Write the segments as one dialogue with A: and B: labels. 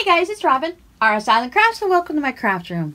A: Hey guys, it's Robin, RsIslandCrafts, and welcome to my craft room.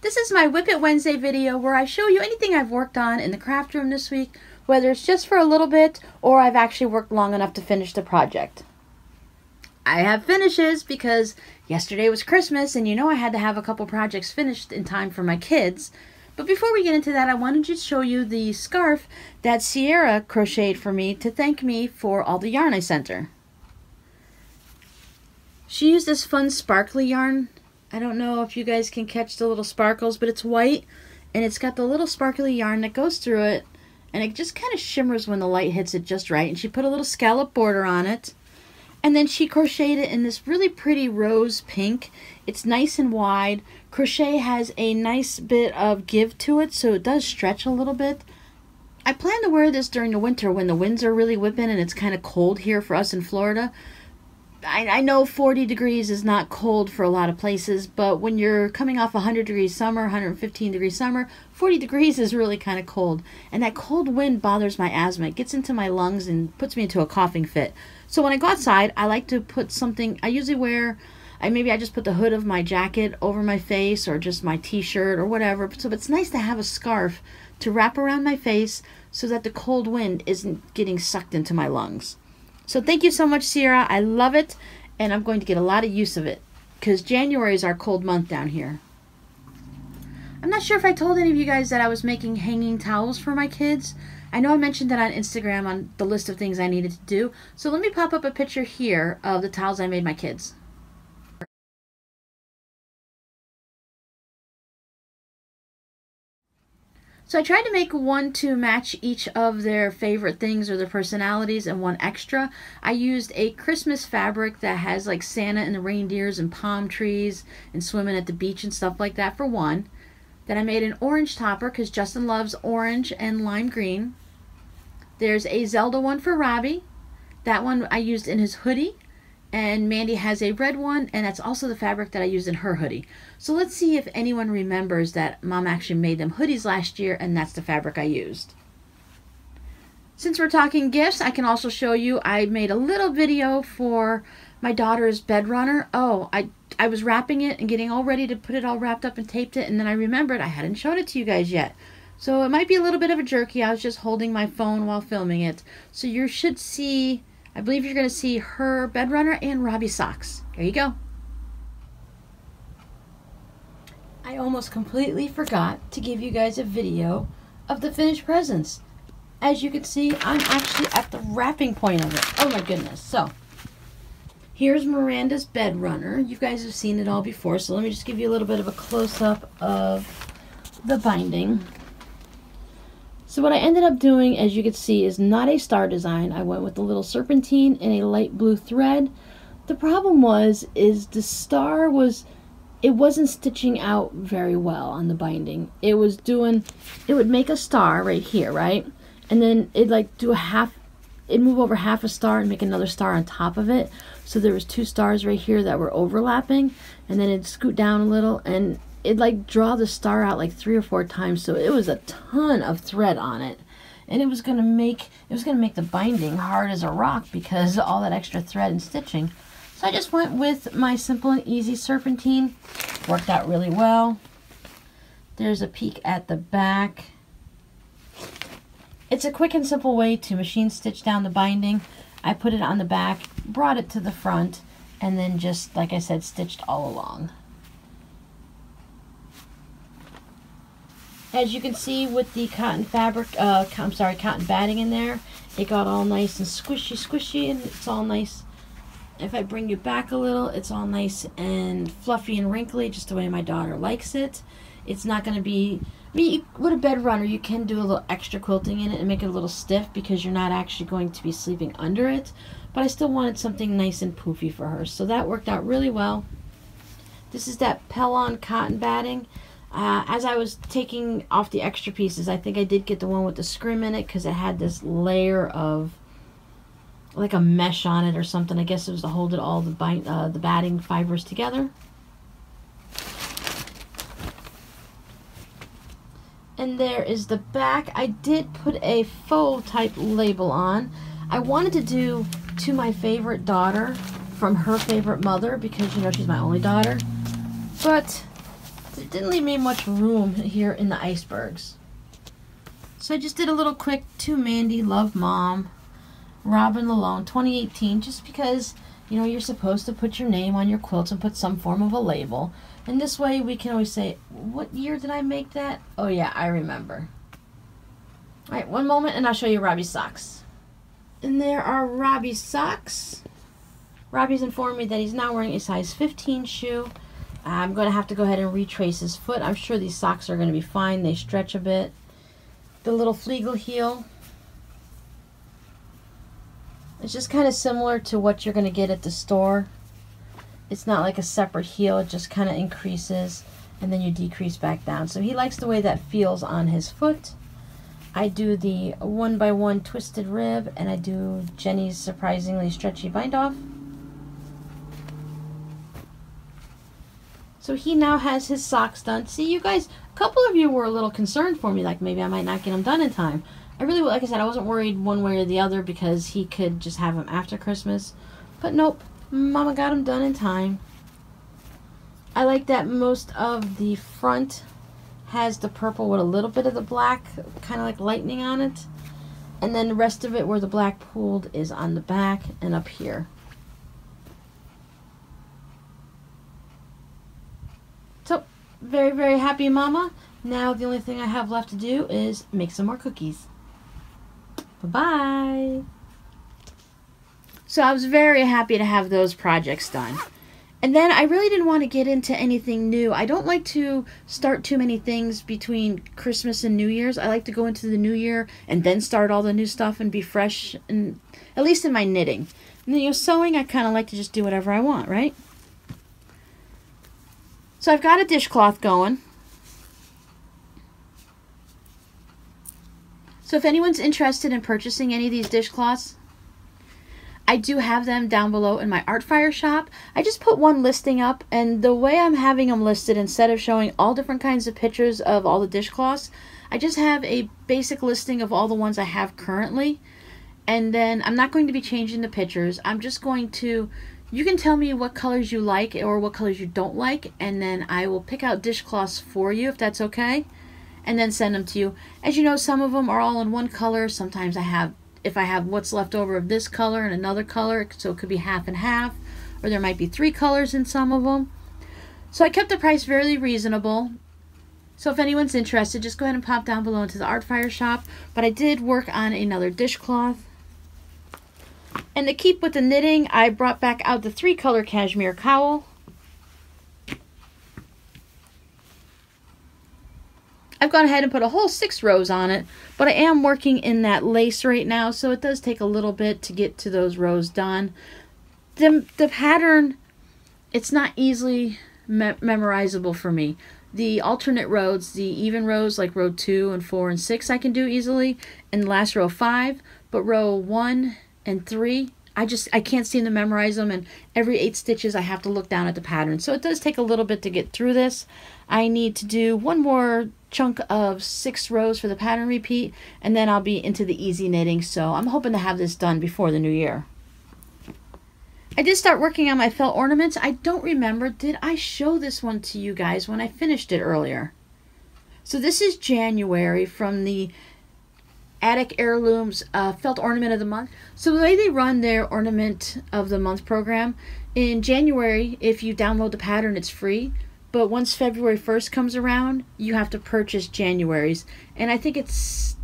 A: This is my WiP It Wednesday video where I show you anything I've worked on in the craft room this week, whether it's just for a little bit or I've actually worked long enough to finish the project. I have finishes because yesterday was Christmas and you know I had to have a couple projects finished in time for my kids. But before we get into that, I wanted to show you the scarf that Sierra crocheted for me to thank me for all the yarn I sent her. She used this fun sparkly yarn. I don't know if you guys can catch the little sparkles, but it's white and it's got the little sparkly yarn that goes through it, and it just kind of shimmers when the light hits it just right. And she put a little scallop border on it, and then she crocheted it in this really pretty rose pink. It's nice and wide. Crochet has a nice bit of give to it, so it does stretch a little bit. I plan to wear this during the winter when the winds are really whipping and it's kind of cold here for us in Florida. I know 40 degrees is not cold for a lot of places, but when you're coming off 100 degrees summer, 115 degrees summer, 40 degrees is really kind of cold. And that cold wind bothers my asthma. It gets into my lungs and puts me into a coughing fit. So when I go outside, I like to put something, I usually wear, maybe I just put the hood of my jacket over my face or just my t-shirt or whatever. So it's nice to have a scarf to wrap around my face so that the cold wind isn't getting sucked into my lungs. So thank you so much, Sierra. I love it, and I'm going to get a lot of use of it because January is our cold month down here. I'm not sure if I told any of you guys that I was making hanging towels for my kids. I know I mentioned that on Instagram on the list of things I needed to do. So let me pop up a picture here of the towels I made my kids. So I tried to make one to match each of their favorite things or their personalities and one extra. I used a Christmas fabric that has like Santa and the reindeers and palm trees and swimming at the beach and stuff like that for one. Then I made an orange topper because Justin loves orange and lime green. There's a Zelda one for Robbie. That one I used in his hoodie. And Mandy has a red one, and that's also the fabric that I used in her hoodie. So let's see if anyone remembers that Mom actually made them hoodies last year, and that's the fabric I used. Since we're talking gifts, I can also show you I made a little video for my daughter's bed runner. Oh, I was wrapping it and getting all ready to put it all wrapped up and taped it, and then I remembered I hadn't showed it to you guys yet. So it might be a little bit of a jerky. I was just holding my phone while filming it. So you should see, I believe you're going to see her bed runner and Robbie's socks. There you go. I almost completely forgot to give you guys a video of the finished presents. As you can see, I'm actually at the wrapping point of it. Oh my goodness. So, here's Miranda's bed runner. You guys have seen it all before, so let me just give you a little bit of a close-up of the binding. So what I ended up doing, as you can see, is not a star design. I went with a little serpentine and a light blue thread. The problem is the star it wasn't stitching out very well on the binding. It would make a star right here, right? And then it'd like do it'd move over half a star and make another star on top of it. So there was two stars right here that were overlapping, and then it'd scoot down a little, and it'd like draw the star out like 3 or 4 times. So it was a ton of thread on it, and it was gonna make the binding hard as a rock because of all that extra thread and stitching. So I just went with my simple and easy serpentine. Worked out really well. There's a peek at the back. It's a quick and simple way to machine stitch down the binding. I put it on the back, brought it to the front, and then just, like I said, stitched all along. As you can see with the cotton fabric, cotton batting in there, it got all nice and squishy, and it's all nice. If I bring you back a little, it's all nice and fluffy and wrinkly, just the way my daughter likes it. It's not going to be, with a bed runner, you can do a little extra quilting in it and make it a little stiff because you're not actually going to be sleeping under it. But I still wanted something nice and poofy for her, so that worked out really well. This is that Pellon cotton batting. As I was taking off the extra pieces, I think I did get the one with the scrim in it because it had this layer of like a mesh on it or something. I guess it was to hold it all the batting fibers together. And there is the back. I did put a faux type label on. I wanted to do to my favorite daughter from her favorite mother because, you know, she's my only daughter. But it didn't leave me much room here in the icebergs. So I just did a little quick to Mandy, love mom, Robin Lalone, 2018, just because, you know, you're supposed to put your name on your quilts and put some form of a label. And this way we can always say, what year did I make that? Oh yeah, I remember. Alright, one moment and I'll show you Robbie's socks. And there are Robbie's socks. Robbie's informed me that he's now wearing a size 15 shoe. I'm going to have to go ahead and retrace his foot. I'm sure these socks are going to be fine. They stretch a bit. The little Flegel heel. It's just kind of similar to what you're going to get at the store. It's not like a separate heel. It just kind of increases and then you decrease back down. So he likes the way that feels on his foot. I do the 1x1 twisted rib and I do Jenny's surprisingly stretchy bind off. So he now has his socks done. See, you guys, a couple of you were a little concerned for me, like maybe I might not get them done in time. I really, like I said, I wasn't worried one way or the other because he could just have them after Christmas. But nope, Mama got them done in time. I like that most of the front has the purple with a little bit of the black, kind of like lightning on it. And then the rest of it where the black pooled is on the back and up here. So, very, very happy Mama. Now the only thing I have left to do is make some more cookies. Bye-bye. So I was very happy to have those projects done. And then I really didn't want to get into anything new. I don't like to start too many things between Christmas and New Year's. I like to go into the new year and then start all the new stuff and be fresh, and at least in my knitting. And then, you know, sewing, I kind of like to just do whatever I want, right? So I've got a dishcloth going. So if anyone's interested in purchasing any of these dishcloths, I do have them down below in my Artfire shop. I just put one listing up, and the way I'm having them listed, instead of showing all different kinds of pictures of all the dishcloths, I just have a basic listing of all the ones I have currently. And then I'm not going to be changing the pictures. I'm just going to, you can tell me what colors you like or what colors you don't like, and then I will pick out dishcloths for you if that's okay, and then send them to you. As you know, some of them are all in one color. Sometimes if I have what's left over of this color and another color, so it could be half and half, or there might be 3 colors in some of them. So I kept the price fairly reasonable. So if anyone's interested, just go ahead and pop down below into the Artfire shop. But I did work on another dishcloth. And to keep with the knitting, I brought back out the 3-color cashmere cowl. I've gone ahead and put a whole 6 rows on it, but I am working in that lace right now, so it does take a little bit to get to those rows done. The pattern, it's not easily memorizable for me. The alternate rows, the even rows like row 2 and 4 and 6 I can do easily, and last row 5, but row 1 and 3, I can't seem to memorize them, and every 8 stitches I have to look down at the pattern. So it does take a little bit to get through this. I need to do one more chunk of 6 rows for the pattern repeat, and then I'll be into the easy knitting. So I'm hoping to have this done before the new year. I did start working on my felt ornaments. I don't remember, did I show this one to you guys when I finished it earlier? So this is January from the Attic Heirlooms Felt Ornament of the Month. So the way they run their Ornament of the Month program, in January, if you download the pattern, it's free. But once February 1st comes around, you have to purchase January's. And I think it's,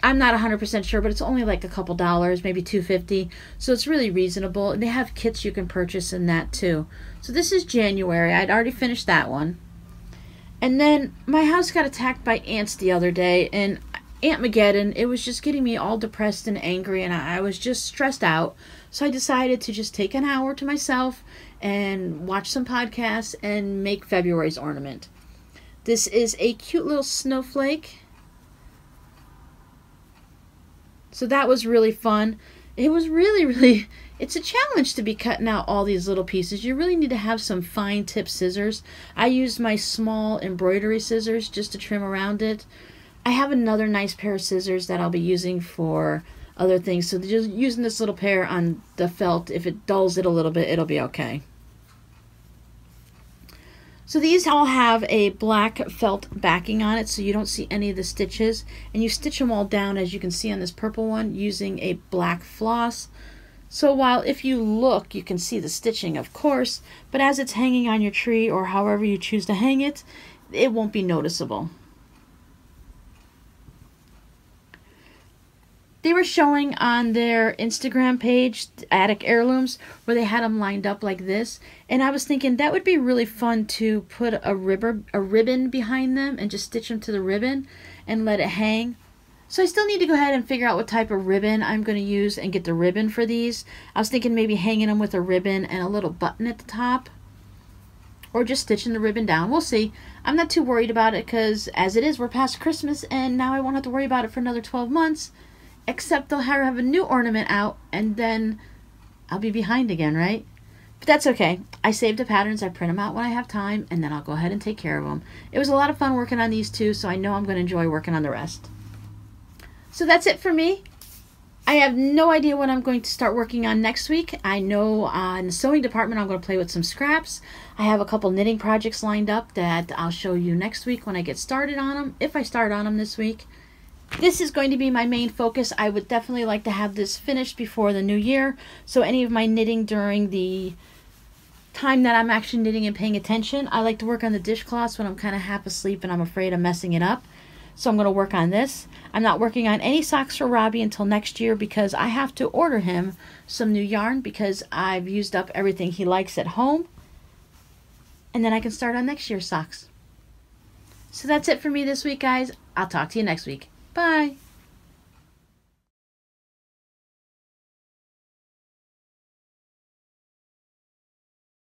A: I'm not 100% sure, but it's only like a couple dollars, maybe $2.50. So it's really reasonable. And they have kits you can purchase in that too. So this is January. I'd already finished that one. And then my house got attacked by ants the other day. And Aunt Mageddon, it was just getting me all depressed and angry, and I was just stressed out. So I decided to just take an hour to myself and watch some podcasts and make February's ornament. This is a cute little snowflake. So that was really fun. It was really, it's a challenge to be cutting out all these little pieces. You really need to have some fine tip scissors. I used my small embroidery scissors just to trim around it. I have another nice pair of scissors that I'll be using for other things. So just using this little pair on the felt, if it dulls it a little bit, it'll be okay. So these all have a black felt backing on it, so you don't see any of the stitches. And you stitch them all down, as you can see on this purple one, using a black floss. So while if you look, you can see the stitching, of course, but as it's hanging on your tree or however you choose to hang it, it won't be noticeable. They were showing on their Instagram page, Attic Heirlooms, where they had them lined up like this. And I was thinking that would be really fun to put a ribbon behind them and just stitch them to the ribbon and let it hang. So I still need to go ahead and figure out what type of ribbon I'm going to use and get the ribbon for these. I was thinking maybe hanging them with a ribbon and a little button at the top. Or just stitching the ribbon down. We'll see. I'm not too worried about it because as it is, we're past Christmas and now I won't have to worry about it for another 12 months. Except they'll have a new ornament out and then I'll be behind again, right? But that's okay. I saved the patterns. I print them out when I have time and then I'll go ahead and take care of them. It was a lot of fun working on these two, so I know I'm going to enjoy working on the rest. So that's it for me. I have no idea what I'm going to start working on next week. I know in the sewing department I'm going to play with some scraps. I have a couple knitting projects lined up that I'll show you next week when I get started on them, if I start on them this week. This is going to be my main focus. I would definitely like to have this finished before the new year. So any of my knitting during the time that I'm actually knitting and paying attention, I like to work on the dishcloths when I'm kind of half asleep and I'm afraid of messing it up. So I'm going to work on this. I'm not working on any socks for Robbie until next year because I have to order him some new yarn because I've used up everything he likes at home. And then I can start on next year's socks. So that's it for me this week, guys. I'll talk to you next week. Bye.